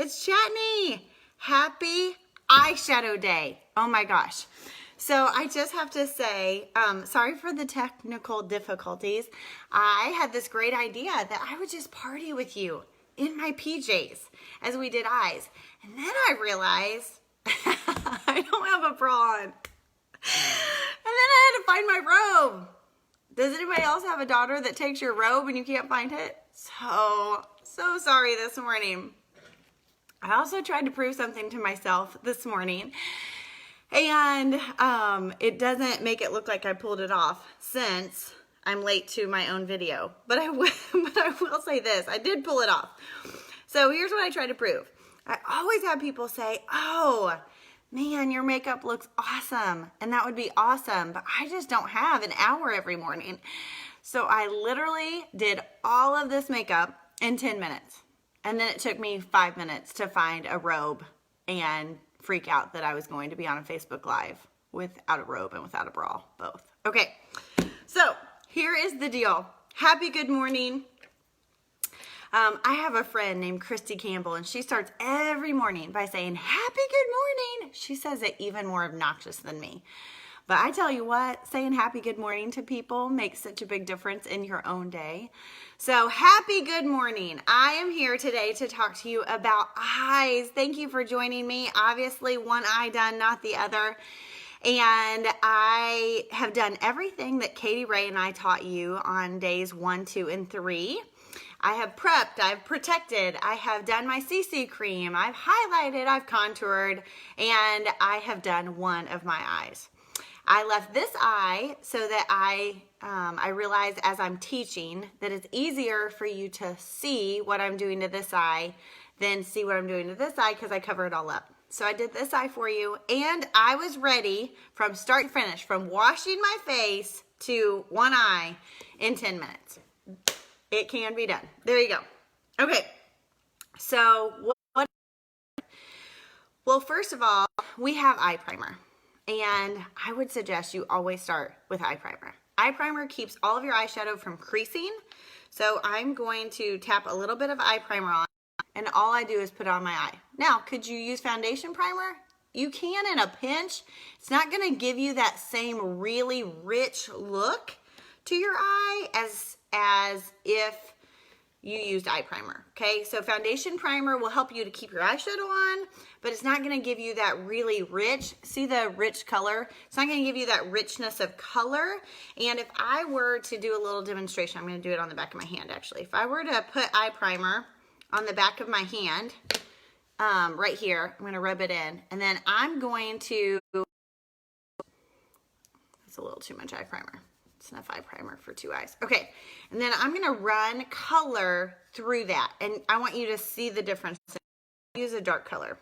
it's Chatney. Happy eyeshadow day. Oh my gosh. So I just have to say, sorry for the technical difficulties. I had this great idea that I would just party with you in my PJs as we did eyes. And then I realized I don't have a bra on. And then I had to find my robe. Does anybody else have a daughter that takes your robe and you can't find it? So sorry this morning. I also tried to prove something to myself this morning. And it doesn't make it look like I pulled it off since I'm late to my own video. But I will say this, I did pull it off. So here's what I try to prove. I always have people say, oh, man, your makeup looks awesome. And that would be awesome. But I just don't have an hour every morning. So I literally did all of this makeup in 10 minutes. And then it took me 5 minutes to find a robe and freak out that I was going to be on a Facebook Live without a robe and without a bra, both. Okay, so here is the deal. Happy good morning. I have a friend named Christy Campbell, and she starts every morning by saying, happy good morning. She says it even more obnoxious than me. But I tell you what, saying happy good morning to people makes such a big difference in your own day. So happy good morning. I am here today to talk to you about eyes. Thank you for joining me. Obviously, one eye done, not the other. And I have done everything that Katie Ray and I taught you on days 1, 2, and 3. I have prepped, I've protected, I have done my CC cream, I've highlighted, I've contoured, and I have done one of my eyes. I left this eye so that I realized as I'm teaching that it's easier for you to see what I'm doing to this eye than see what I'm doing to this eye because I cover it all up. So I did this eye for you, and I was ready from start to finish, from washing my face to one eye in 10 minutes. It can be done. There you go. Okay, so well, first of all, we have eye primer. And I would suggest you always start with eye primer. Eye primer keeps all of your eyeshadow from creasing. So I'm going to tap a little bit of eye primer on, and all I do is put on my eye. Now, could you use foundation primer? You can in a pinch. It's not going to give you that same really rich look to your eye as if you used eye primer, okay? So foundation primer will help you to keep your eyeshadow on, but it's not gonna give you that really rich, see the rich color? It's not gonna give you that richness of color. And if I were to do a little demonstration, I'm gonna do it on the back of my hand actually. If I were to put eye primer on the back of my hand, right here, I'm gonna rub it in, and then I'm going to, that's a little too much eye primer. It's enough eye primer for 2 eyes. Okay, and then I'm gonna run color through that, and I want you to see the difference. Use a dark color.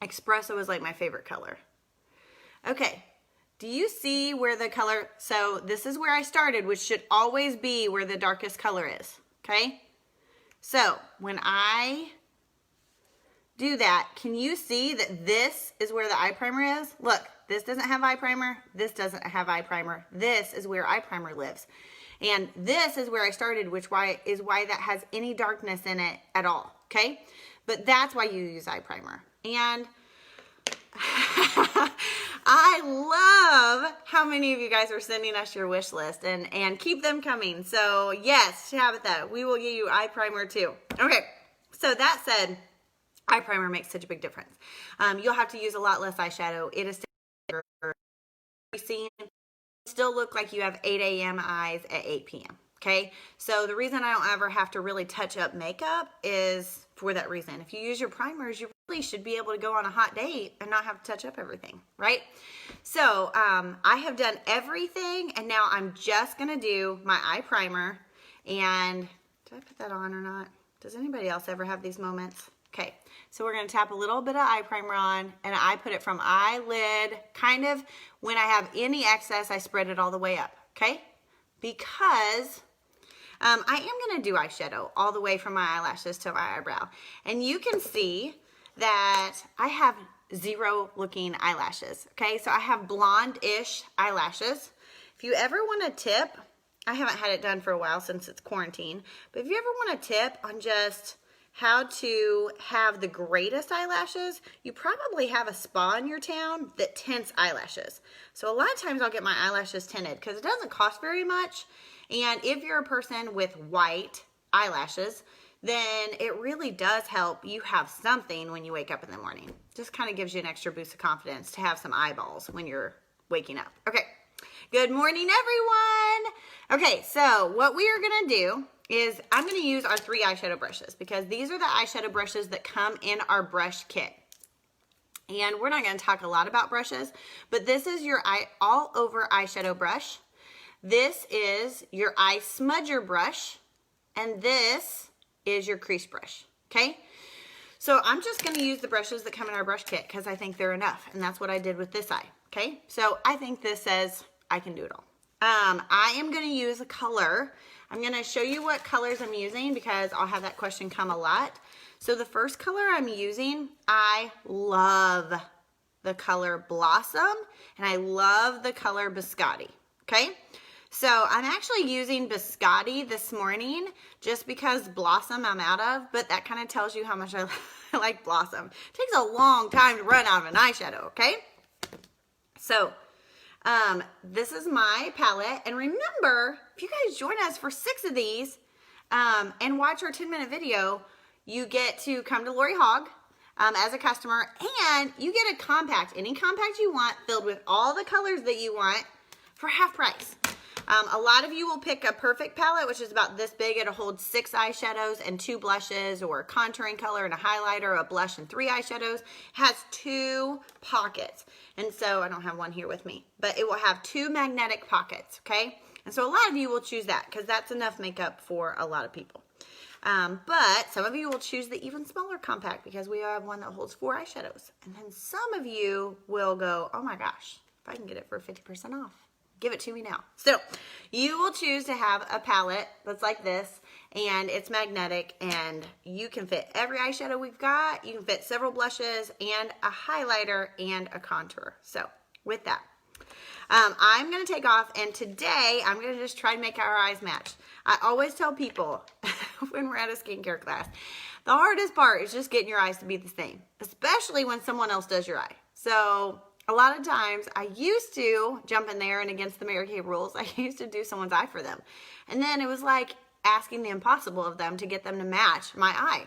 Espresso is like my favorite color. Okay, do you see where the color, so this is where I started, which should always be where the darkest color is, okay? So when I do that, can you see that this is where the eye primer is? Look, this doesn't have eye primer. This doesn't have eye primer. This is where eye primer lives. And this is where I started, which is why that has any darkness in it at all, okay? But that's why you use eye primer. And I love how many of you guys are sending us your wish list, and keep them coming. So yes, Tabitha, we will give you eye primer too. Okay, so that said, eye primer makes such a big difference. You'll have to use a lot less eyeshadow. It is still look like you have 8 a.m. eyes at 8 p.m. Okay, so the reason I don't ever have to really touch up makeup is for that reason. If you use your primers, you really should be able to go on a hot date and not have to touch up everything, right? So I have done everything, and now I'm just gonna do my eye primer. And did I put that on or not? Does anybody else ever have these moments? Okay, so we're gonna tap a little bit of eye primer on, and I put it from eyelid, kind of when I have any excess, I spread it all the way up, okay? Because I am gonna do eyeshadow all the way from my eyelashes to my eyebrow. And you can see that I have 0 looking eyelashes, okay? So I have blonde-ish eyelashes. If you ever want a tip, I haven't had it done for a while since it's quarantine, but if you ever want a tip on just how to have the greatest eyelashes, you probably have a spa in your town that tints eyelashes. So a lot of times I'll get my eyelashes tinted because it doesn't cost very much. And if you're a person with white eyelashes, then it really does help you have something when you wake up in the morning. Just kind of gives you an extra boost of confidence to have some eyeballs when you're waking up. Okay, good morning, everyone. Okay, so what we are gonna do is I'm gonna use our 3 eyeshadow brushes because these are the eyeshadow brushes that come in our brush kit. And we're not gonna talk a lot about brushes, but this is your all over eyeshadow brush. This is your eye smudger brush, and this is your crease brush, okay? So I'm just gonna use the brushes that come in our brush kit because I think they're enough, and that's what I did with this eye, okay? So I think this says I can do it all. I am gonna use a color. I'm gonna show you what colors I'm using because I'll have that question come a lot. So the first color I'm using, I love the color Blossom, and I love the color Biscotti, okay? So I'm actually using Biscotti this morning just because Blossom I'm out of, but that kind of tells you how much I like Blossom. It takes a long time to run out of an eyeshadow, okay? So this is my palette, and remember, if you guys join us for 6 of these and watch our 10-minute video, you get to come to Lori Hogg as a customer, and you get a compact, any compact you want, filled with all the colors that you want for half price. A lot of you will pick a perfect palette, which is about this big. It'll hold 6 eyeshadows and 2 blushes, or a contouring color and a highlighter, a blush and 3 eyeshadows. It has 2 pockets. And so I don't have one here with me, but it will have 2 magnetic pockets, okay? And so a lot of you will choose that because that's enough makeup for a lot of people. But some of you will choose the even smaller compact because we have one that holds 4 eyeshadows. And then some of you will go, oh my gosh, if I can get it for 50% off. Give it to me now. So you will choose to have a palette that's like this, and it's magnetic, and you can fit every eyeshadow we've got. You can fit several blushes and a highlighter and a contour. So with that, I'm going to take off, and today I'm going to just try and make our eyes match. I always tell people when we're at a skincare class, the hardest part is just getting your eyes to be the same, especially when someone else does your eye. So a lot of times I used to jump in there and against the Mary Kay rules, I used to do someone's eye for them. And then it was like asking the impossible of them to get them to match my eye.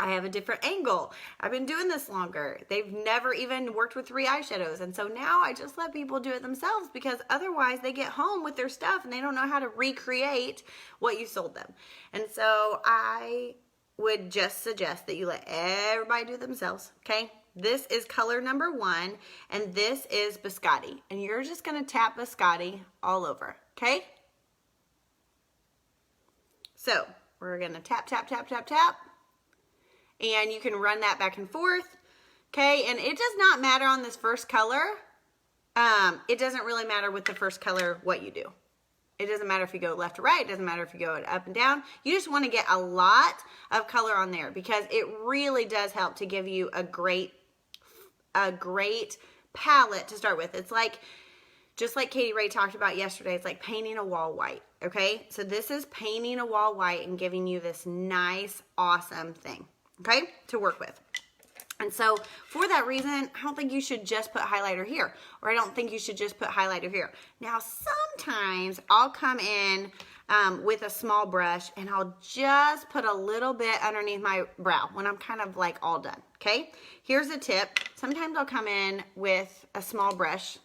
I have a different angle. I've been doing this longer. They've never even worked with 3 eyeshadows. And so now I just let people do it themselves because otherwise they get home with their stuff and they don't know how to recreate what you sold them. And so I would just suggest that you let everybody do it themselves, okay? This is color number 1, and this is Biscotti. And you're just gonna tap Biscotti all over, okay? So we're gonna tap, tap, tap, tap, tap. And you can run that back and forth, okay? And it does not matter on this first color. It doesn't really matter with the first color what you do. It doesn't matter if you go left to right. It doesn't matter if you go up and down. You just want to get a lot of color on there because it really does help to give you a great palette to start with. It's like, just like Katie Ray talked about yesterday, it's like painting a wall white, okay? So this is painting a wall white and giving you this nice, awesome thing, okay, to work with. And so for that reason, I don't think you should just put highlighter here, or I don't think you should just put highlighter here. Now, sometimes I'll come in with a small brush and I'll just put a little bit underneath my brow when I'm kind of like all done, okay? Here's a tip. Sometimes I'll come in with a small brush,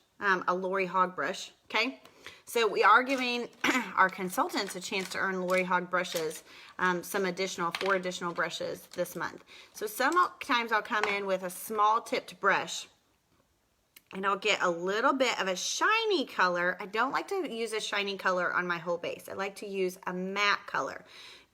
a Lori Hogg brush, okay? So we are giving our consultants a chance to earn Lori Hogg brushes, some additional, 4 additional brushes this month. So sometimes I'll come in with a small tipped brush and I'll get a little bit of a shiny color. I don't like to use a shiny color on my whole base. I like to use a matte color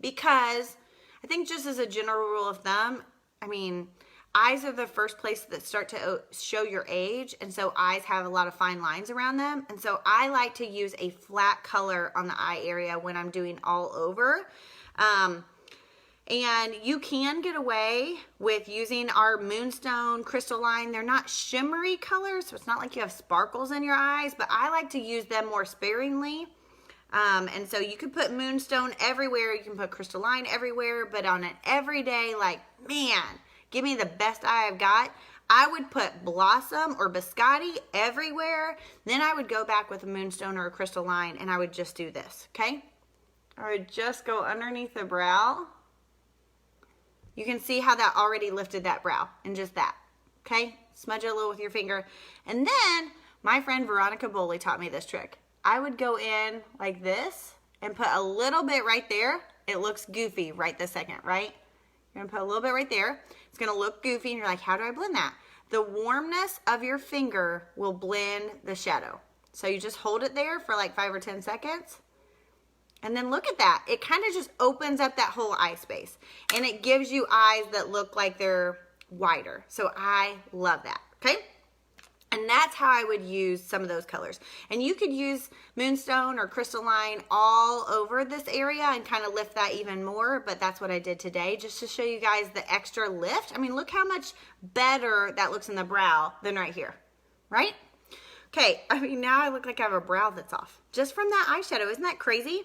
because I think just as a general rule of thumb, I mean, eyes are the first place that start to show your age, and so eyes have a lot of fine lines around them, and so I like to use a flat color on the eye area when I'm doing all over. And you can get away with using our Moonstone Crystalline. They're not shimmery colors, so it's not like you have sparkles in your eyes, but I like to use them more sparingly And so you could put Moonstone everywhere. You can put Crystalline everywhere. But on an everyday, like, man, give me the best eye I've got, I would put Blossom or Biscotti everywhere. Then I would go back with a Moonstone or a Crystalline, and I would just do this, okay? I would just go underneath the brow. You can see how that already lifted that brow, and just that, okay? Smudge it a little with your finger. And then my friend Veronica Boley taught me this trick. I would go in like this and put a little bit right there. It looks goofy right this second, right? You're gonna put a little bit right there. It's gonna look goofy and you're like, how do I blend that? The warmness of your finger will blend the shadow. So you just hold it there for like 5 or 10 seconds. And then look at that. It kind of just opens up that whole eye space. And it gives you eyes that look like they're wider. So I love that, okay? And that's how I would use some of those colors. And you could use Moonstone or Crystalline all over this area and kind of lift that even more, but that's what I did today, just to show you guys the extra lift. I mean, look how much better that looks in the brow than right here, right? Okay, I mean, now I look like I have a brow that's off, just from that eyeshadow. Isn't that crazy?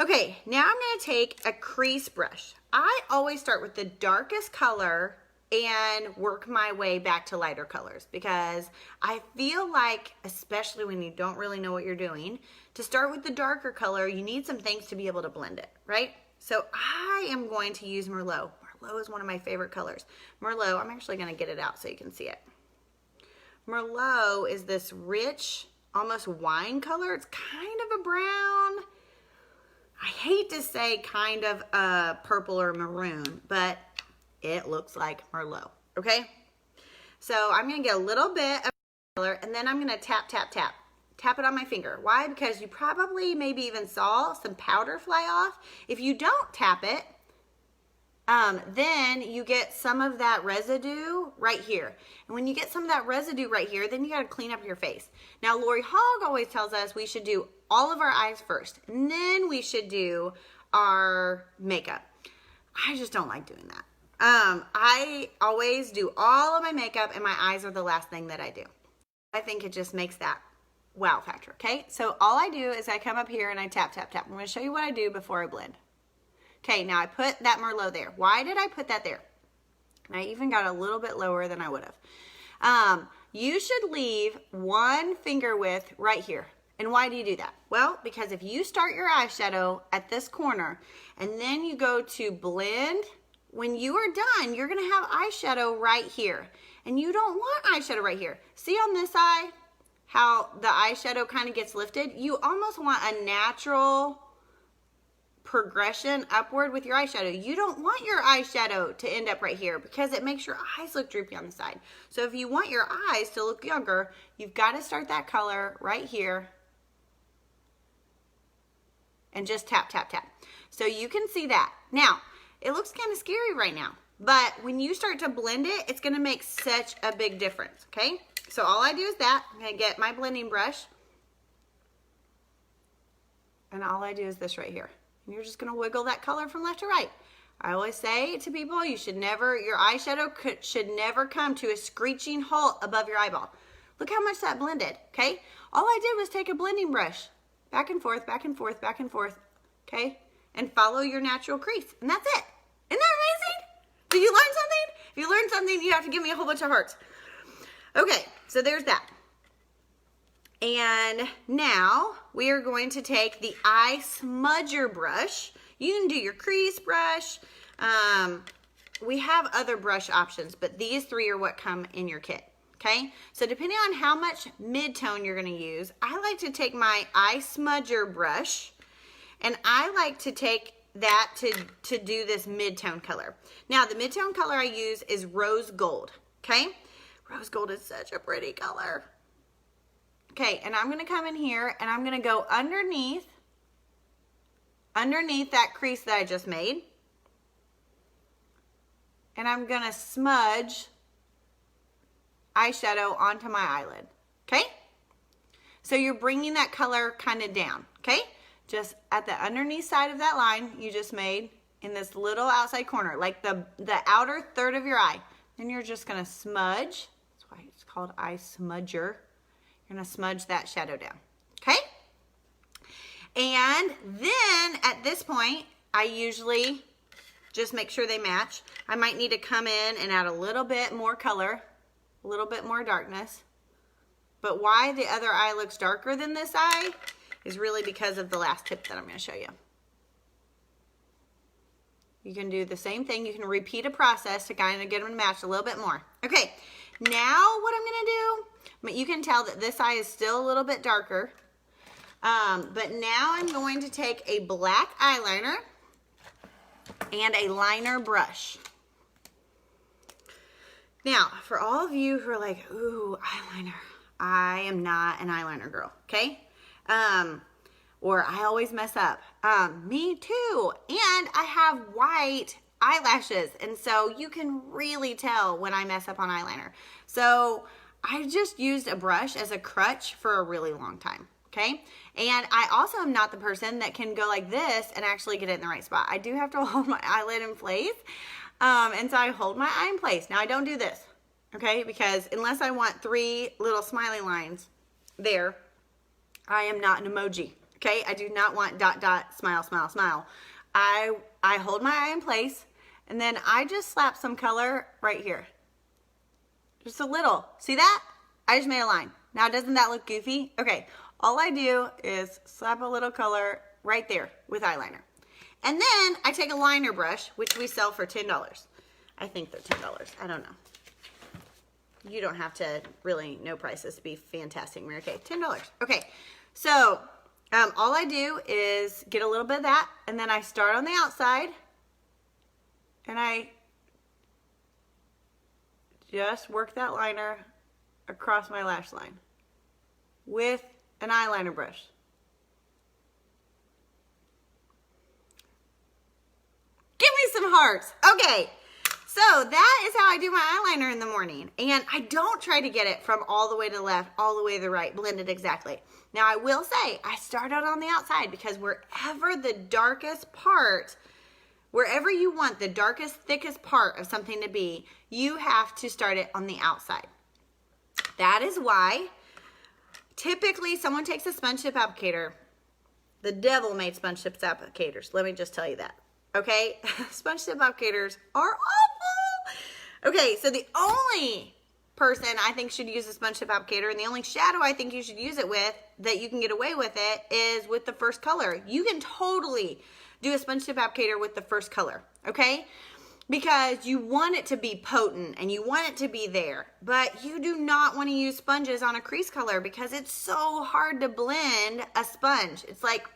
Okay, now I'm gonna take a crease brush. I always start with the darkest color and work my way back to lighter colors, because I feel like, especially when you don't really know what you're doing, to start with the darker color, you need some things to be able to blend it, right? So I am going to use Merlot. Merlot is one of my favorite colors. Merlot, I'm actually gonna get it out so you can see it. Merlot is this rich, almost wine color. It's kind of a brown. I hate to say kind of a purple or maroon, but it looks like Merlot, okay? So I'm gonna get a little bit of color, and then I'm gonna tap, tap, tap. Tap it on my finger. Why? Because you probably maybe even saw some powder fly off. If you don't tap it, then you get some of that residue right here. And when you get some of that residue right here, then you gotta clean up your face. Now, Lori Hogg always tells us we should do all of our eyes first, and then we should do our makeup. I just don't like doing that. I always do all of my makeup, and my eyes are the last thing that I do. I think it just makes that wow factor, okay? So all I do is I come up here and I tap, tap, tap. I'm gonna show you what I do before I blend. Okay, now I put that Merlot there. Why did I put that there? And I even got a little bit lower than I would have. You should leave one finger width right here. And why do you do that? Well, because if you start your eyeshadow at this corner and then you go to blend, when you are done, you're gonna have eyeshadow right here. And you don't want eyeshadow right here. See on this eye, how the eyeshadow kind of gets lifted? You almost want a natural progression upward with your eyeshadow. You don't want your eyeshadow to end up right here, because it makes your eyes look droopy on the side. So if you want your eyes to look younger, you've got to start that color right here and just tap, tap, tap. So you can see that. Now, it looks kind of scary right now, but when you start to blend it, it's gonna make such a big difference, okay? So all I do is that. I'm gonna get my blending brush, and all I do is this right here. And you're just gonna wiggle that color from left to right. I always say to people, you should never, your eyeshadow should never come to a screeching halt above your eyeball. Look how much that blended, okay? All I did was take a blending brush, back and forth, back and forth, back and forth, okay? And follow your natural crease, and that's it. Isn't that amazing? Did you learn something? If you learned something, you have to give me a whole bunch of hearts. Okay, so there's that. And now we are going to take the eye smudger brush. You can do your crease brush. We have other brush options, but these three are what come in your kit. Okay, so depending on how much mid-tone you're gonna use, I like to take my eye smudger brush, and I like to take that to do this mid-tone color. Now, the mid-tone color I use is rose gold, okay? Rose gold is such a pretty color. Okay, and I'm gonna come in here and I'm gonna go underneath that crease that I just made, and I'm gonna smudge eyeshadow onto my eyelid, okay? So you're bringing that color kind of down, okay? Just at the underneath side of that line you just made in this little outside corner, like the outer third of your eye. Then you're just gonna smudge. That's why it's called eye smudger. You're gonna smudge that shadow down, okay? And then at this point, I usually just make sure they match. I might need to come in and add a little bit more color, a little bit more darkness. But why the other eye looks darker than this eye is really because of the last tip that I'm going to show you. You can do the same thing. You can repeat a process to kind of get them to match a little bit more. Okay, now what I'm going to do, you can tell that this eye is still a little bit darker. But now I'm going to take a black eyeliner and a liner brush. Now, for all of you who are like, ooh, eyeliner, I am not an eyeliner girl, okay? Or I always mess up. Me too. And I have white eyelashes, and so you can really tell when I mess up on eyeliner. So I just used a brush as a crutch for a really long time. Okay, and I also am not the person that can go like this and actually get it in the right spot. I do have to hold my eyelid in place, and so I hold my eye in place. Now I don't do this, okay, because unless I want 3 little smiley lines there, I am not an emoji, okay? I do not want dot, dot, smile, smile, smile. I hold my eye in place, and then I just slap some color right here. Just a little. See that? I just made a line. Now, doesn't that look goofy? Okay. All I do is slap a little color right there with eyeliner. And then I take a liner brush, which we sell for $10. I think they're $10. I don't know. You don't have to really know prices to be fantastic, Mary Kay. $10. Okay, so all I do is get a little bit of that, and then I start on the outside, and I just work that liner across my lash line with an eyeliner brush. Give me some hearts. Okay, so that is how I do my eyeliner in the morning. And I don't try to get it from all the way to the left, all the way to the right, blended exactly. Now I will say, I start out on the outside because wherever the darkest part, wherever you want the darkest, thickest part of something to be, you have to start it on the outside. That is why typically someone takes a sponge tip applicator. The devil made sponge tip applicators. Let me just tell you that. Okay? Sponge tip applicators are awful. Okay, so the only person I think should use a sponge tip applicator, and the only shadow I think you should use it with, that you can get away with it, is with the first color. You can totally do a sponge tip applicator with the first color. Okay? Because you want it to be potent and you want it to be there, but you do not want to use sponges on a crease color because it's so hard to blend a sponge. It's like,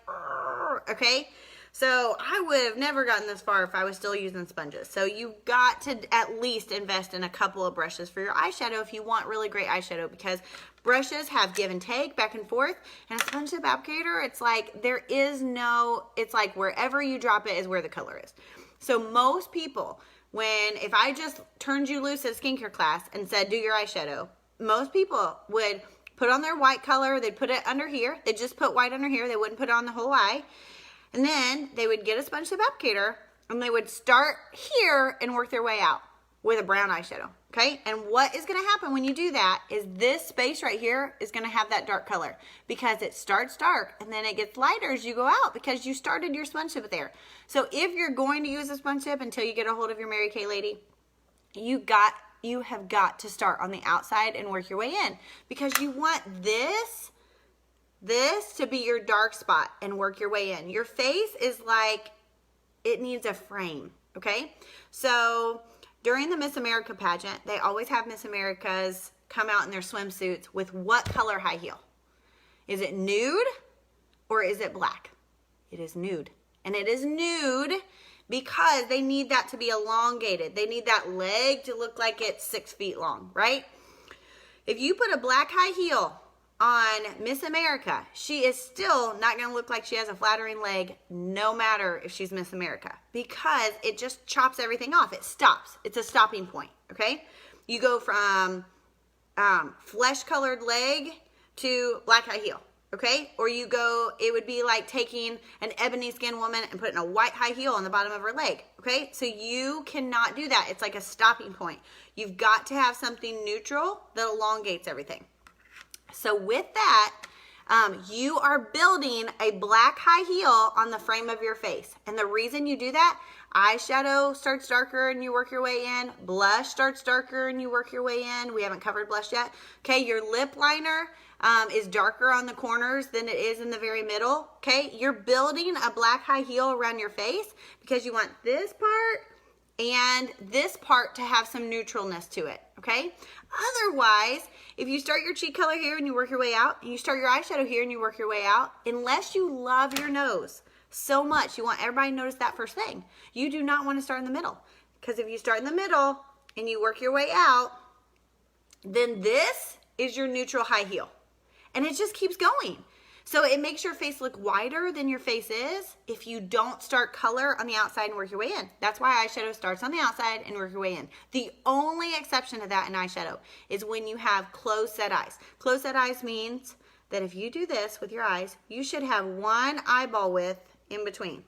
okay? So I would have never gotten this far if I was still using sponges. So you got to at least invest in a couple of brushes for your eyeshadow if you want really great eyeshadow, because brushes have give and take, back and forth, and a sponge tip applicator, it's like it's like wherever you drop it is where the color is. So most people, if I just turned you loose at a skincare class and said, do your eyeshadow, most people would put on their white color, they'd put it under here, they'd just put white under here, they wouldn't put it on the whole eye, and then they would get a sponge tip applicator, and they would start here and work their way out with a brown eyeshadow, okay? And what is gonna happen when you do that is this space right here is gonna have that dark color because it starts dark and then it gets lighter as you go out because you started your sponge tip there. So if you're going to use a sponge tip until you get a hold of your Mary Kay lady, you have got to start on the outside and work your way in, because you want this to be your dark spot and work your way in. Your face is like, it needs a frame, okay? So during the Miss America pageant, they always have Miss Americas come out in their swimsuits with what color high heel? Is it nude or is it black? It is nude. And it is nude because they need that to be elongated. They need that leg to look like it's 6 feet long, right? If you put a black high heel on Miss America, she is still not going to look like she has a flattering leg, no matter if she's Miss America, because it just chops everything off. It stops. It's a stopping point, okay? You go from flesh-colored leg to black high heel, okay? Or it would be like taking an ebony skin woman and putting a white high heel on the bottom of her leg, okay? So you cannot do that. It's like a stopping point. You've got to have something neutral that elongates everything. So with that, You are building a black high heel on the frame of your face. And the reason you do that, eyeshadow starts darker and you work your way in. Blush starts darker and you work your way in. We haven't covered blush yet. Okay, your lip liner is darker on the corners than it is in the very middle. Okay, you're building a black high heel around your face because you want this part and this part to have some neutralness to it, okay? Otherwise, if you start your cheek color here and you work your way out, and you start your eyeshadow here and you work your way out, unless you love your nose so much, you want everybody to notice that first thing, you do not want to start in the middle. Because if you start in the middle and you work your way out, then this is your neutral high heel. And it just keeps going. So it makes your face look wider than your face is if you don't start color on the outside and work your way in. That's why eyeshadow starts on the outside and work your way in. The only exception to that in eyeshadow is when you have closed set eyes. Closed set eyes means that if you do this with your eyes, you should have one eyeball width in between.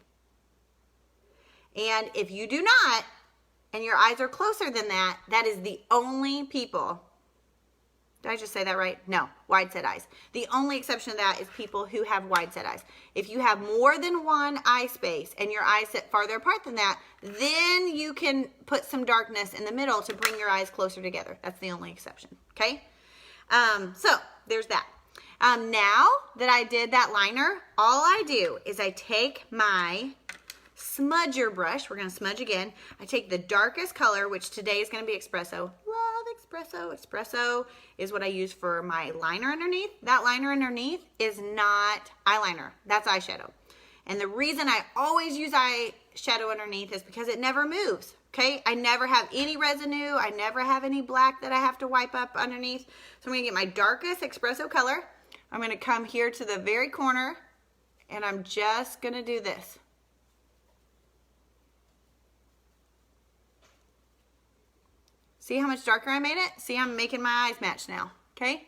And if you do not, and your eyes are closer than that, that is the only people. Did I just say that right? No, wide set eyes. The only exception to that is people who have wide set eyes. If you have more than one eye space and your eyes sit farther apart than that, then you can put some darkness in the middle to bring your eyes closer together. That's the only exception, okay? So there's that. Now that I did that liner, all I do is I take my smudger brush. We're going to smudge again. I take the darkest color, which today is going to be Espresso. Espresso. Espresso is what I use for my liner underneath. That liner underneath is not eyeliner. That's eyeshadow. And the reason I always use eyeshadow underneath is because it never moves. Okay? I never have any residue. I never have any black that I have to wipe up underneath. So I'm going to get my darkest Espresso color. I'm going to come here to the very corner and I'm just going to do this. See how much darker I made it? See, I'm making my eyes match now, okay?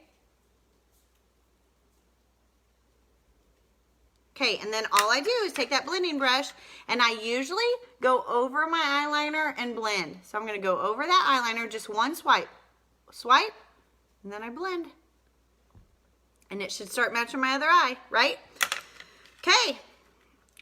Okay, and then all I do is take that blending brush and I usually go over my eyeliner and blend. So I'm gonna go over that eyeliner, just one swipe. Swipe, and then I blend. And it should start matching my other eye, right? Okay.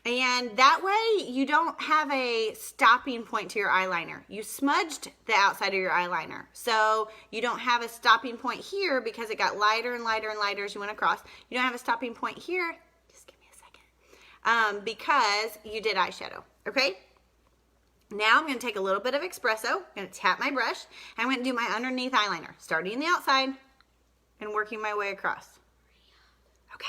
And that way you don't have a stopping point to your eyeliner. You smudged the outside of your eyeliner. So you don't have a stopping point here because it got lighter and lighter and lighter as you went across. You don't have a stopping point here. Just give me a second. Because you did eyeshadow, okay? Now I'm going to take a little bit of Espresso. I'm going to tap my brush. And I'm going to do my underneath eyeliner. Starting in the outside and working my way across. Okay.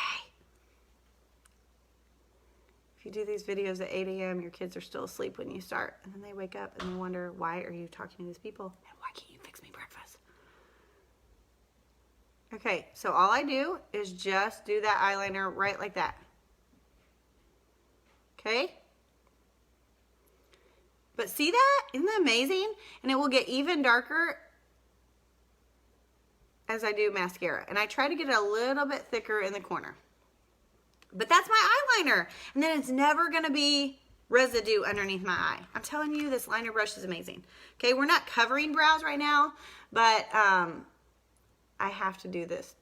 You do these videos at 8 a.m., your kids are still asleep when you start, and then they wake up and they wonder, why are you talking to these people, and why can't you fix me breakfast? Okay, so all I do is just do that eyeliner right like that. Okay? But see that? Isn't that amazing? And it will get even darker as I do mascara. And I try to get it a little bit thicker in the corner. But that's my eyeliner. And then it's never going to be residue underneath my eye. I'm telling you, this liner brush is amazing. Okay, we're not covering brows right now, but I have to do this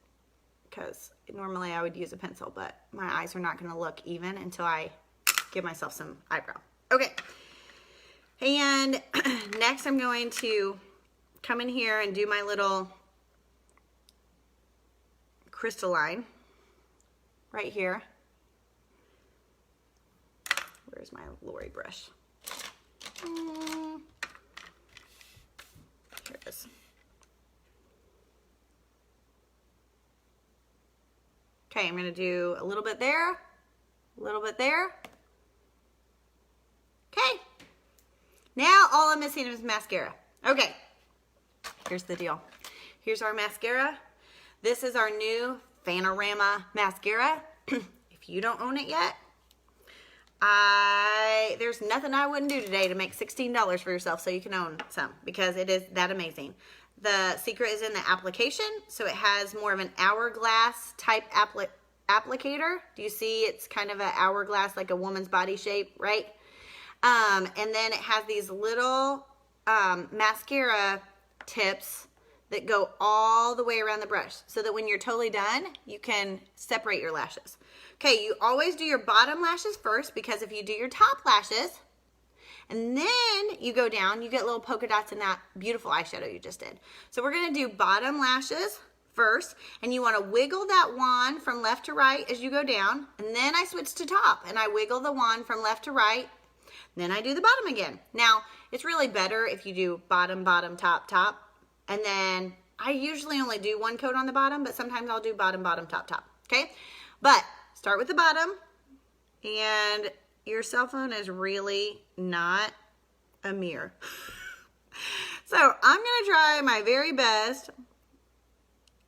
because normally I would use a pencil, but my eyes are not going to look even until I give myself some eyebrow. Okay, and next I'm going to come in here and do my little crystalline right here. Where's my Lori brush? Here it is. Okay, I'm going to do a little bit there, a little bit there. Okay. Now all I'm missing is mascara. Okay, here's the deal. Here's our mascara. This is our new Fanorama mascara. If you don't own it yet, there's nothing I wouldn't do today to make $16 for yourself so you can own some, because it is that amazing. The secret is in the application, so it has more of an hourglass type applicator. Do you see it's kind of an hourglass, like a woman's body shape, right? And then it has these little mascara tips that go all the way around the brush so that when you're totally done, you can separate your lashes. Okay, you always do your bottom lashes first, because if you do your top lashes and then you go down, you get little polka dots in that beautiful eyeshadow you just did. So we're gonna do bottom lashes first, and you wanna wiggle that wand from left to right as you go down, and then I switch to top and I wiggle the wand from left to right, then I do the bottom again. Now, it's really better if you do bottom, bottom, top, top, and then I usually only do one coat on the bottom, but sometimes I'll do bottom, bottom, top, top, okay? But start with the bottom, and your cell phone is really not a mirror. So I'm gonna try my very best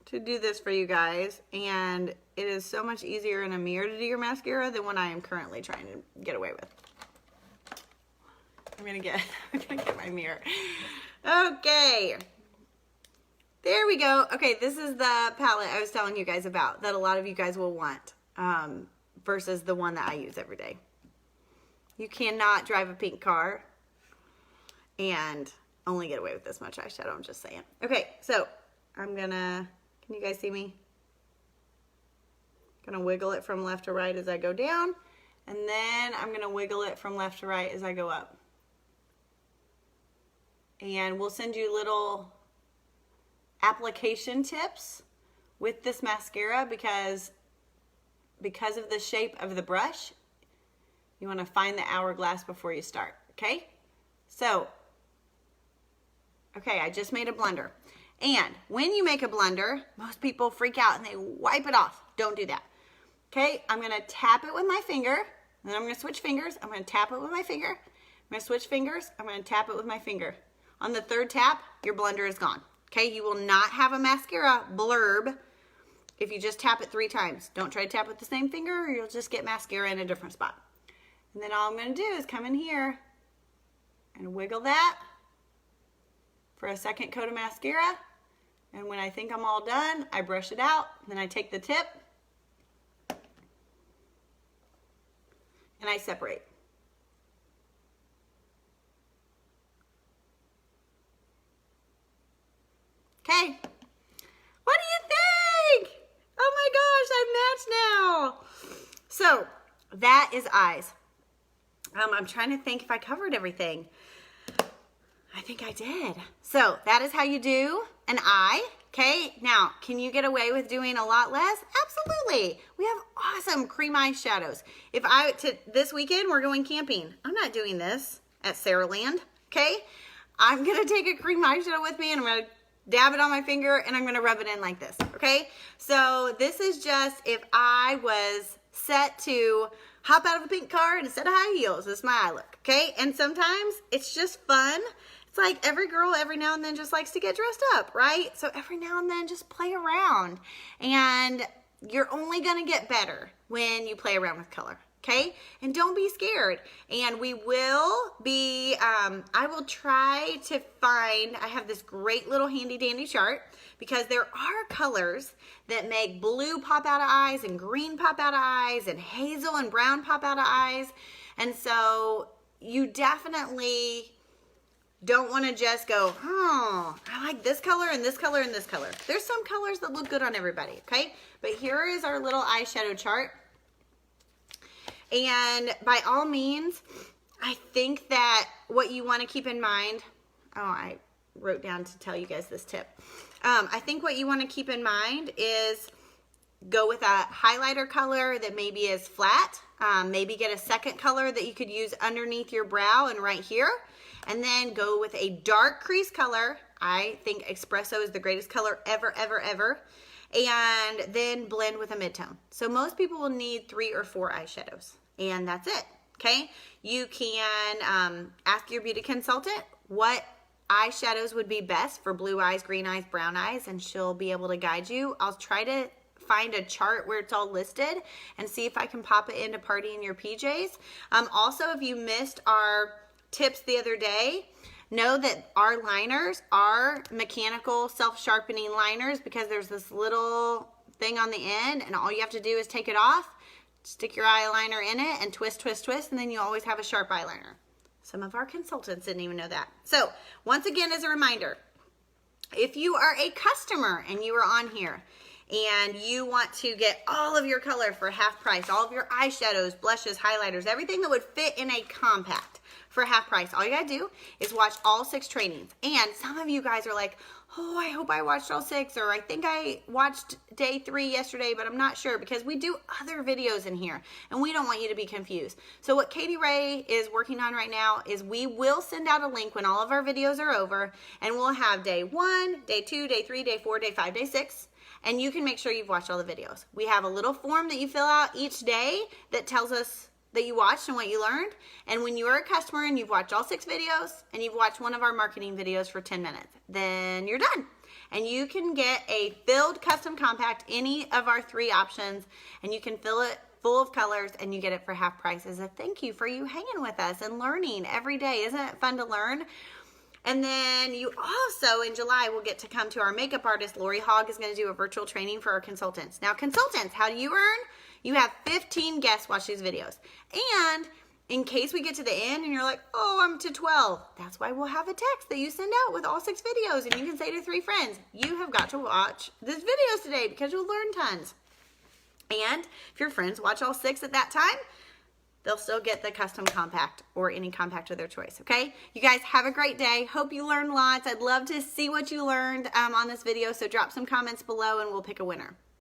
to do this for you guys, and it is so much easier in a mirror to do your mascara than what I am currently trying to get away with. I'm gonna get my mirror. Okay, there we go. Okay, this is the palette I was telling you guys about that a lot of you guys will want, versus the one that I use every day. You cannot drive a pink car and only get away with this much eyeshadow, I'm just saying. Okay, so I'm gonna, can you guys see me? Gonna wiggle it from left to right as I go down, and then I'm gonna wiggle it from left to right as I go up. And we'll send you little application tips with this mascara because of the shape of the brush, you want to find the hourglass before you start, okay? So, okay, I just made a blunder. And when you make a blunder, most people freak out and they wipe it off. Don't do that. Okay, I'm going to tap it with my finger, and then I'm going to switch fingers. I'm going to tap it with my finger. I'm going to switch fingers. I'm going to tap it with my finger. On the third tap, your blunder is gone. Okay, you will not have a mascara blurb if you just tap it 3 times. Don't try to tap with the same finger, or you'll just get mascara in a different spot. And then all I'm going to do is come in here and wiggle that for a second coat of mascara. And when I think I'm all done, I brush it out. Then I take the tip and I separate. Okay. What do you think? Oh my gosh, I've matched now. So that is eyes. I'm trying to think if I covered everything. I think I did. So that is how you do an eye. Okay, now can you get away with doing a lot less? Absolutely. We have awesome cream eyeshadows. This weekend we're going camping. I'm not doing this at Saraland. Okay, I'm gonna take a cream eyeshadow with me and I'm gonna dab it on my finger and I'm gonna rub it in like this. Okay, so this is just if I was set to hop out of a pink car instead of high heels. This is my eye look. Okay, and sometimes it's just fun. It's like every girl every now and then just likes to get dressed up, right? So every now and then just play around, and you're only gonna get better when you play around with color, okay? And don't be scared. And we will be, I will try to find, I have this great little handy dandy chart because there are colors that make blue pop out of eyes and green pop out of eyes and hazel and brown pop out of eyes. And so you definitely don't want to just go, oh, I like this color and this color and this color. There's some colors that look good on everybody, okay? But here is our little eyeshadow chart. And by all means, I think that what you want to keep in mind, oh, I wrote down to tell you guys this tip. I think what you want to keep in mind is go with a highlighter color that maybe is flat. Maybe get a second color that you could use underneath your brow and right here. And then go with a dark crease color. I think Espresso is the greatest color ever, ever, ever. And then blend with a mid-tone. So most people will need 3 or 4 eyeshadows. And that's it, okay? You can ask your beauty consultant what eyeshadows would be best for blue eyes, green eyes, brown eyes, and she'll be able to guide you. I'll try to find a chart where it's all listed and see if I can pop it into Party in Your PJs. Also, if you missed our tips the other day, know that our liners are mechanical self-sharpening liners because there's this little thing on the end and all you have to do is take it off, stick your eyeliner in it and twist, twist, twist, and then you always have a sharp eyeliner. Some of our consultants didn't even know that. So once again, as a reminder, If you are a customer and you are on here and you want to get all of your color for half price, all of your eyeshadows, blushes, highlighters, everything that would fit in a compact for half price, all you gotta do is watch all 6 trainings. And some of you guys are like, oh, I hope I watched all 6, or I think I watched day 3 yesterday, but I'm not sure, because we do other videos in here and we don't want you to be confused. So what Katie Ray is working on right now is we will send out a link when all of our videos are over, and we'll have day 1, day 2, day 3, day 4, day 5, day 6. And you can make sure you've watched all the videos. We have a little form that you fill out each day that tells us that you watched and what you learned. And when you're a customer and you've watched all 6 videos and you've watched one of our marketing videos for 10 minutes, then you're done. And you can get a filled custom compact, any of our 3 options, and you can fill it full of colors, and you get it for half price as a thank you for you hanging with us and learning every day. Isn't it fun to learn? And then you also, in July, will get to come to our makeup artist. Lori Hogg is going to do a virtual training for our consultants. Now, consultants, how do you earn? You have 15 guests watch these videos. And in case we get to the end and you're like, oh, I'm to 12, that's why we'll have a text that you send out with all 6 videos. And you can say to 3 friends, you have got to watch this videos today because you'll learn tons. And if your friends watch all 6 at that time, they'll still get the custom compact or any compact of their choice, okay? You guys have a great day. Hope you learned lots. I'd love to see what you learned on this video, so drop some comments below and we'll pick a winner.